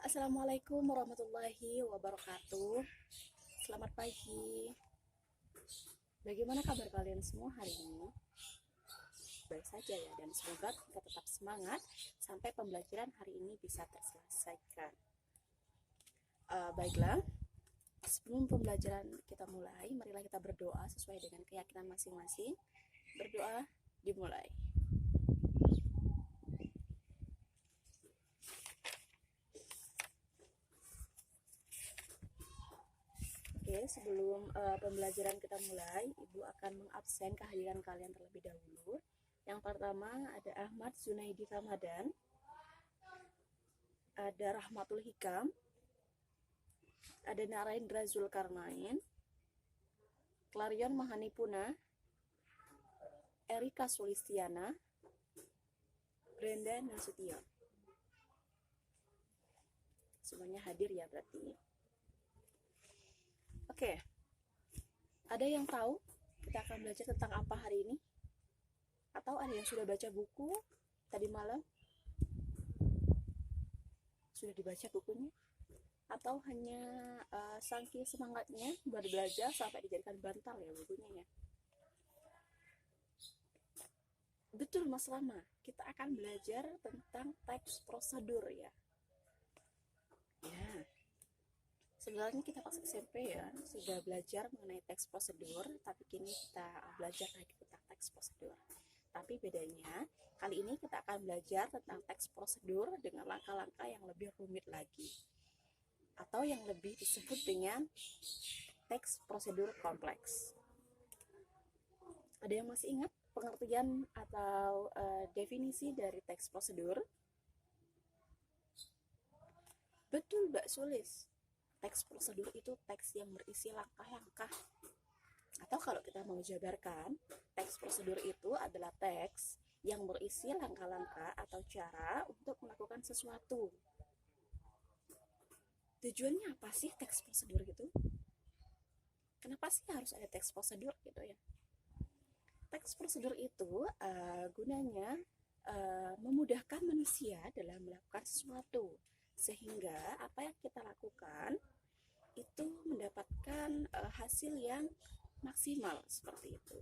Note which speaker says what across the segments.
Speaker 1: Assalamualaikum warahmatullahi wabarakatuh. Selamat pagi. Bagaimana kabar kalian semua hari ini? Baik saja ya, dan semoga kita tetap semangat sampai pembelajaran hari ini bisa terselesaikan. Baiklah, sebelum pembelajaran kita mulai, marilah kita berdoa sesuai dengan keyakinan masing-masing. Berdoa dimulai. Oke, sebelum pembelajaran kita mulai, Ibu akan mengabsen kehadiran kalian terlebih dahulu. Yang pertama ada Ahmad Zunaidi Ramadan, ada Rahmatul Hikam, ada Narendra Zulkarnain, Clarion Mahanipuna, Erika Sulistiana, Brenda Nasution. Semuanya hadir ya berarti. Oke, ada yang tahu kita akan belajar tentang apa hari ini? Atau ada yang sudah baca buku tadi malam? Sudah dibaca bukunya? Atau hanya saking semangatnya buat belajar sampai dijadikan bantal ya bukunya ya? Betul Mas Rama, kita akan belajar tentang teks prosedur ya. Ya, sebenarnya kita pas SMP ya sudah belajar mengenai teks prosedur, tapi kini kita belajar lagi tentang teks prosedur. Tapi bedanya, kali ini kita akan belajar tentang teks prosedur dengan langkah-langkah yang lebih rumit lagi, atau yang lebih disebut dengan teks prosedur kompleks. Ada yang masih ingat pengertian atau definisi dari teks prosedur? Betul Mbak Sulis, teks prosedur itu teks yang berisi langkah-langkah. Atau kalau kita mau jabarkan, teks prosedur itu adalah teks yang berisi langkah-langkah atau cara untuk melakukan sesuatu. Tujuannya apa sih teks prosedur itu? Kenapa sih harus ada teks prosedur gitu ya? Teks prosedur itu gunanya memudahkan manusia dalam melakukan sesuatu, sehingga apa yang kita lakukan itu mendapatkan hasil yang maksimal seperti itu.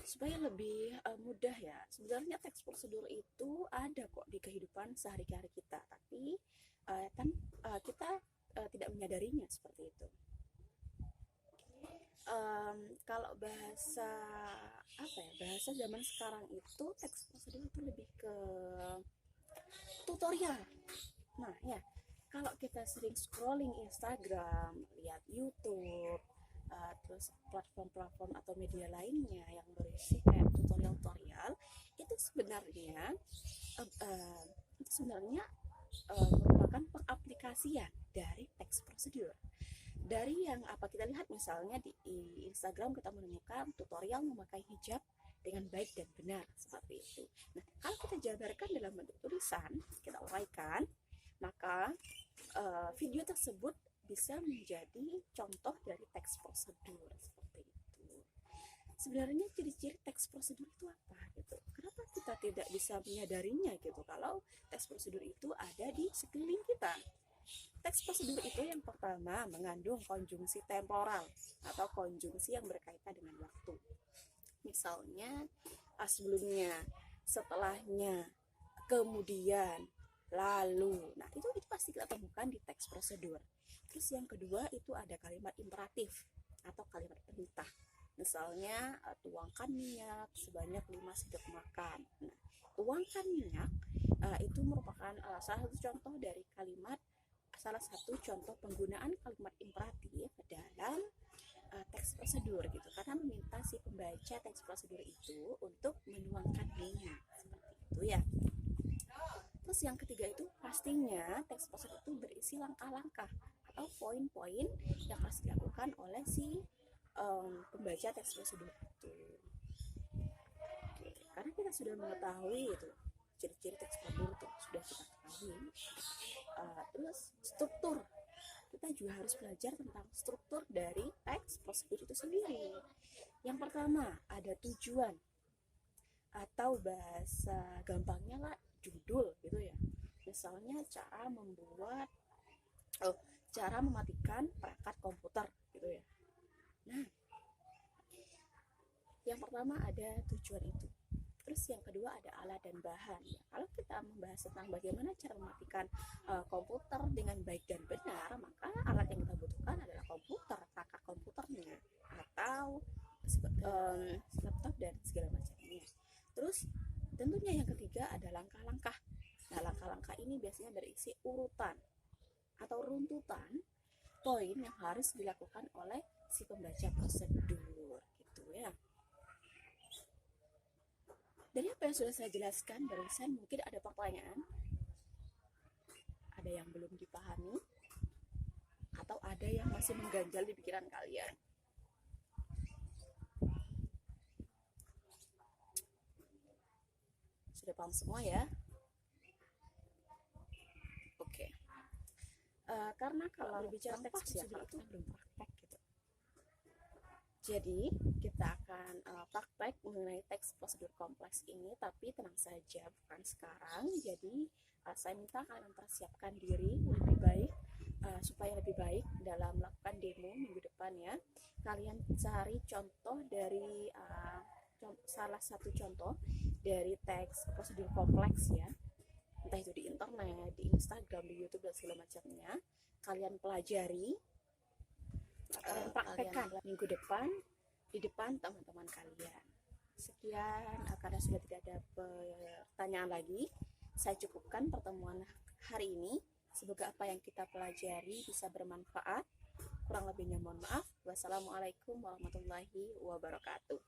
Speaker 1: Supaya lebih mudah ya, sebenarnya teks prosedur itu ada kok di kehidupan sehari-hari kita, tapi kita tidak menyadarinya seperti itu. Kalau bahasa bahasa zaman sekarang itu teks prosedur itu lebih ke tutorial. Nah ya, kalau kita sering scrolling Instagram, lihat YouTube, terus platform-platform atau media lainnya yang berisi kayak tutorial-tutorial, itu sebenarnya merupakan pengaplikasian dari teks prosedur. Dari yang apa kita lihat misalnya di Instagram kita menemukan tutorial memakai hijab dengan baik dan benar seperti itu. Nah, kalau kita jabarkan dalam bentuk tulisan, kita uraikan, maka video tersebut bisa menjadi contoh dari teks prosedur seperti itu. Sebenarnya ciri-ciri teks prosedur itu apa gitu? Kenapa kita tidak bisa menyadarinya gitu kalau teks prosedur itu ada di sekeliling kita? Teks prosedur itu yang pertama mengandung konjungsi temporal atau konjungsi yang berkaitan dengan waktu. Misalnya sebelumnya, setelahnya, kemudian, lalu. Nah, itu pasti kita temukan di teks prosedur. Terus yang kedua itu ada kalimat imperatif atau kalimat perintah. Misalnya tuangkan minyak sebanyak 5 sendok makan. Nah, tuangkan minyak itu merupakan salah satu contoh penggunaan kalimat imperatif dalam teks prosedur gitu, karena meminta si pembaca teks prosedur itu untuk menuangkan minyak seperti itu ya. Terus yang ketiga itu pastinya teks prosedur itu berisi langkah-langkah atau poin-poin yang harus dilakukan oleh si pembaca teks prosedur itu. Oke, karena kita sudah mengetahui itu ciri-ciri teks prosedur itu sudah kita ketahui. Terus struktur, kita juga harus belajar tentang struktur dari teks prosedur itu sendiri. Yang pertama ada tujuan, atau bahasa gampangnya lah judul gitu ya. misalnya cara mematikan perangkat komputer gitu ya. Nah, yang pertama ada tujuan itu. Terus yang kedua ada alat dan bahan. Ya, kalau kita membahas tentang bagaimana cara mematikan komputer dengan baik dan benar, maka alat yang kita butuhkan adalah komputer, perangkat komputernya, atau laptop dan segala macamnya. Terus tentunya yang ketiga ada langkah-langkah. Nah, langkah-langkah ini biasanya berisi urutan atau runtutan poin yang harus dilakukan oleh si pembaca prosedur gitu ya. Dari apa yang sudah saya jelaskan barusan, mungkin ada pertanyaan, ada yang belum dipahami, atau ada yang masih mengganjal di pikiran kalian. Sudah paham semua ya? Oke. Karena kalau berbicara teks ya, kalau kita belum praktek gitu. Jadi kita akan praktek mengenai teks prosedur kompleks ini, tapi tenang saja, bukan sekarang. Jadi saya minta kalian mempersiapkan diri lebih baik, supaya lebih baik dalam melakukan demo minggu depan ya. Kalian cari contoh dari salah satu contoh dari teks prosedur kompleks ya, entah itu di internet, di Instagram, di YouTube dan segala macamnya. Kalian pelajari, kalian praktekkan minggu depan di depan teman-teman kalian. Sekian, karena sudah tidak ada pertanyaan lagi, saya cukupkan pertemuan hari ini. Semoga apa yang kita pelajari bisa bermanfaat. Kurang lebihnya mohon maaf. Wassalamualaikum warahmatullahi wabarakatuh.